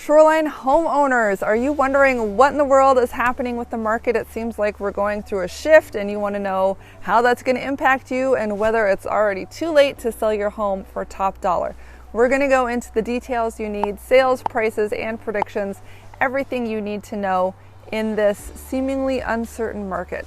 Shoreline homeowners, are you wondering what in the world is happening with the market? It seems like we're going through a shift and you want to know how that's going to impact you and whether it's already too late to sell your home for top dollar. We're going to go into the details you need, sales, prices, and predictions, everything you need to know in this seemingly uncertain market.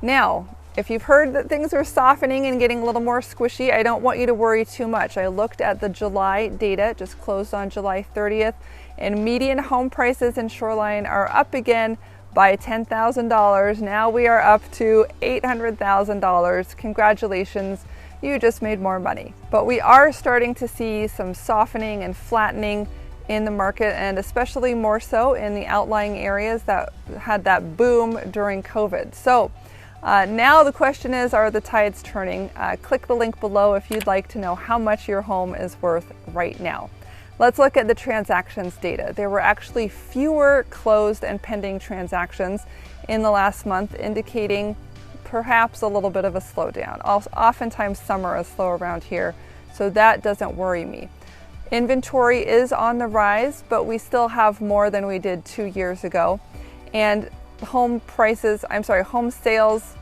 Now, if you've heard that things are softening and getting a little more squishy, I don't want you to worry too much. I looked at the July data, just closed on July 30th, and median home prices in Shoreline are up again by $10,000. Now we are up to $800,000. Congratulations, you just made more money. But we are starting to see some softening and flattening in the market, and especially more so in the outlying areas that had that boom during COVID. So now the question is, are the tides turning? Click the link below if you'd like to know how much your home is worth right now. Let's look at the transactions data. There were actually fewer closed and pending transactions in the last month, indicating perhaps a little bit of a slowdown. Oftentimes summer is slow around here, so that doesn't worry me. Inventory is on the rise, but we still have more than we did 2 years ago. And home sales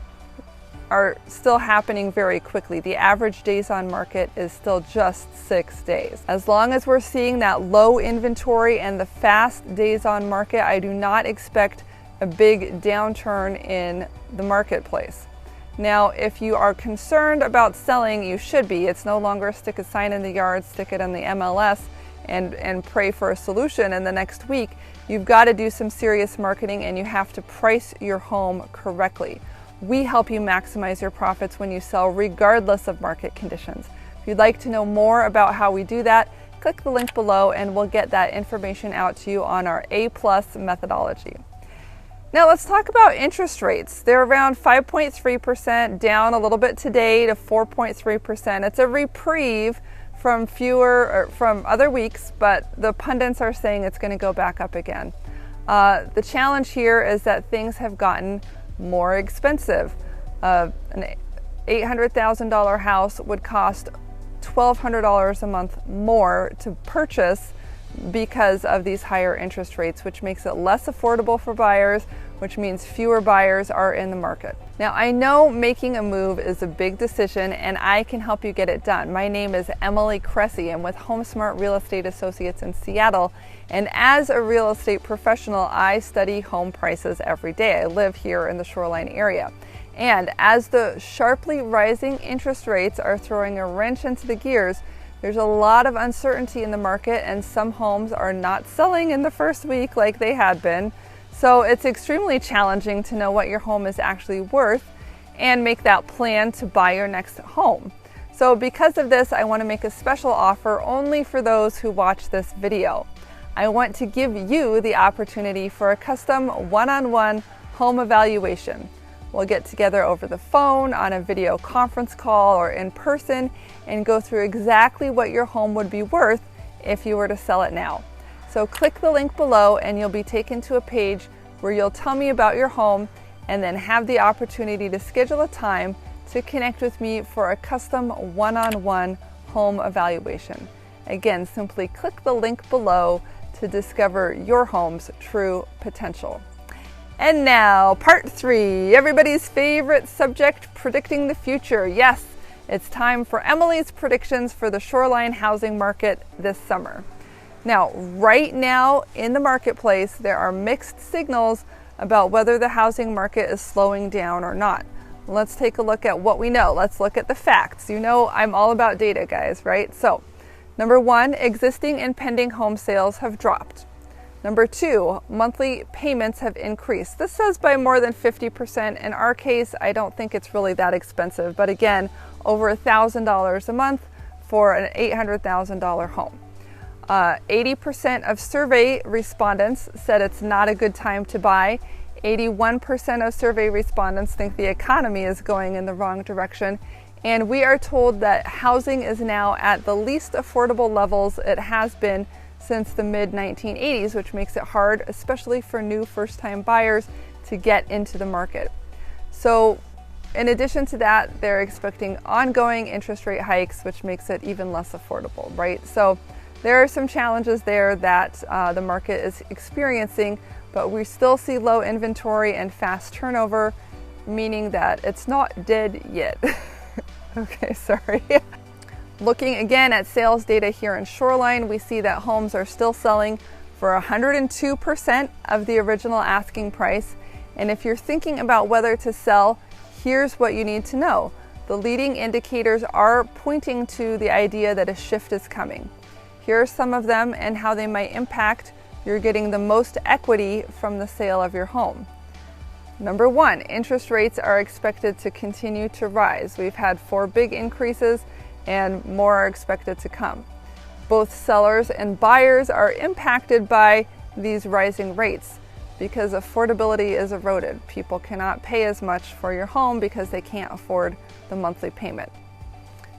are still happening very quickly. The average days on market is still just 6 days. As long as we're seeing that low inventory and the fast days on market, I do not expect a big downturn in the marketplace. Now, if you are concerned about selling, you should be. It's no longer stick a sign in the yard, stick it on the MLS, and pray for a solution in the next week. You've got to do some serious marketing and you have to price your home correctly. We help you maximize your profits when you sell regardless of market conditions. If you'd like to know more about how we do that, click the link below and we'll get that information out to you on our A+ methodology. Now let's talk about interest rates. They're around 5.3%, down a little bit today to 4.3%. It's a reprieve from other weeks, but the pundits are saying it's going to go back up again. The challenge here is that things have gotten more expensive. An $800,000 house would cost $1,200 a month more to purchase because of these higher interest rates, which makes it less affordable for buyers, which means fewer buyers are in the market. Now, I know making a move is a big decision and I can help you get it done. My name is Emily Cressey. I'm with HomeSmart Real Estate Associates in Seattle. And as a real estate professional, I study home prices every day. I live here in the Shoreline area. And as the sharply rising interest rates are throwing a wrench into the gears, there's a lot of uncertainty in the market and some homes are not selling in the first week like they had been. So it's extremely challenging to know what your home is actually worth and make that plan to buy your next home. So because of this, I want to make a special offer only for those who watch this video. I want to give you the opportunity for a custom one-on-one home evaluation. We'll get together over the phone, on a video conference call, or in person and go through exactly what your home would be worth if you were to sell it now. So click the link below and you'll be taken to a page where you'll tell me about your home and then have the opportunity to schedule a time to connect with me for a custom one-on-one home evaluation. Again, simply click the link below to discover your home's true potential. And now, part 3, everybody's favorite subject, predicting the future. Yes, it's time for Emily's predictions for the Shoreline housing market this summer. Now, right now in the marketplace, there are mixed signals about whether the housing market is slowing down or not. Let's take a look at what we know. Let's look at the facts. You know I'm all about data, guys, right? So, number 1, existing and pending home sales have dropped. Number 2, monthly payments have increased. This says by more than 50%. In our case, I don't think it's really that expensive, but again, over $1,000 a month for an $800,000 home. 80% of survey respondents said it's not a good time to buy. 81% of survey respondents think the economy is going in the wrong direction. And we are told that housing is now at the least affordable levels it has been since the mid-1980s, which makes it hard, especially for new first-time buyers, to get into the market. So in addition to that, they're expecting ongoing interest rate hikes, which makes it even less affordable, right? So There are some challenges there that the market is experiencing, but we still see low inventory and fast turnover, meaning that it's not dead yet. Okay, sorry. Looking again at sales data here in Shoreline, we see that homes are still selling for 102% of the original asking price. And if you're thinking about whether to sell, here's what you need to know. The leading indicators are pointing to the idea that a shift is coming. Here are some of them and how they might impact you're getting the most equity from the sale of your home. Number one, interest rates are expected to continue to rise. We've had 4 big increases and more are expected to come. Both sellers and buyers are impacted by these rising rates because affordability is eroded. People cannot pay as much for your home because they can't afford the monthly payment.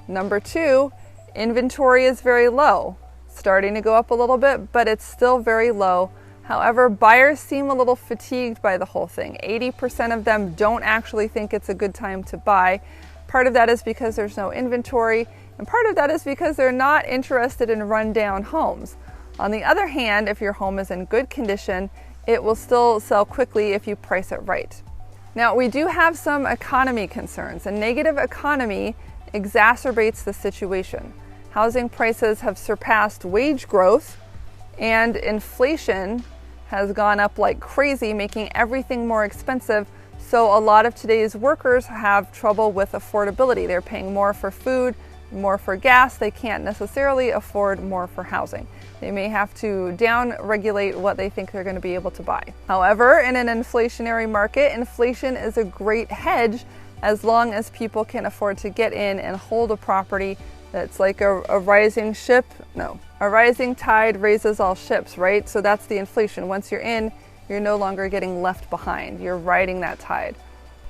Number two, inventory is very low. Starting to go up a little bit, but it's still very low. However, buyers seem a little fatigued by the whole thing. 80% of them don't actually think it's a good time to buy. Part of that is because there's no inventory, and part of that is because they're not interested in rundown homes. On the other hand, if your home is in good condition, it will still sell quickly if you price it right. Now, we do have some economy concerns. A negative economy exacerbates the situation. Housing prices have surpassed wage growth, and inflation has gone up like crazy, making everything more expensive. So a lot of today's workers have trouble with affordability. They're paying more for food, more for gas. They can't necessarily afford more for housing. They may have to down-regulate what they think they're going to be able to buy. However, in an inflationary market, inflation is a great hedge as long as people can afford to get in and hold a property. That's like a rising ship. No, a rising tide raises all ships, right? So that's the inflation. Once you're in, you're no longer getting left behind. You're riding that tide.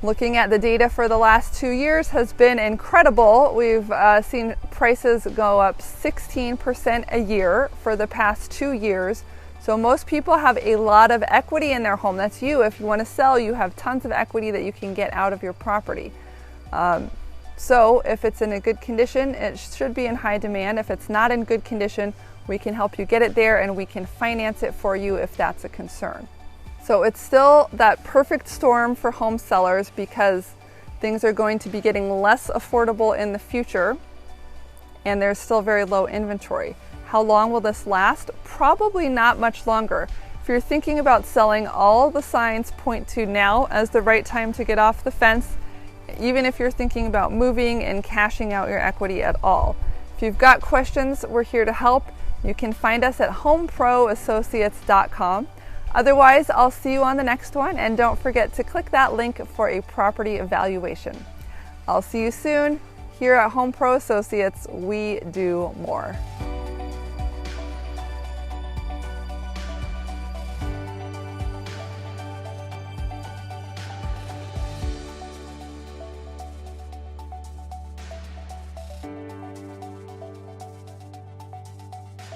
Looking at the data for the last 2 years has been incredible. We've seen prices go up 16% a year for the past 2 years. So most people have a lot of equity in their home. That's you. If you want to sell, you have tons of equity that you can get out of your property. So if it's in a good condition, it should be in high demand. If it's not in good condition, we can help you get it there and we can finance it for you if that's a concern. So it's still that perfect storm for home sellers because things are going to be getting less affordable in the future and there's still very low inventory. How long will this last? Probably not much longer. If you're thinking about selling, all the signs point to now as the right time to get off the fence, even if you're thinking about moving and cashing out your equity at all. If you've got questions, we're here to help. You can find us at HomeProAssociates.com. Otherwise, I'll see you on the next one, and don't forget to click that link for a property evaluation. I'll see you soon. Here at HomePro Associates, we do more.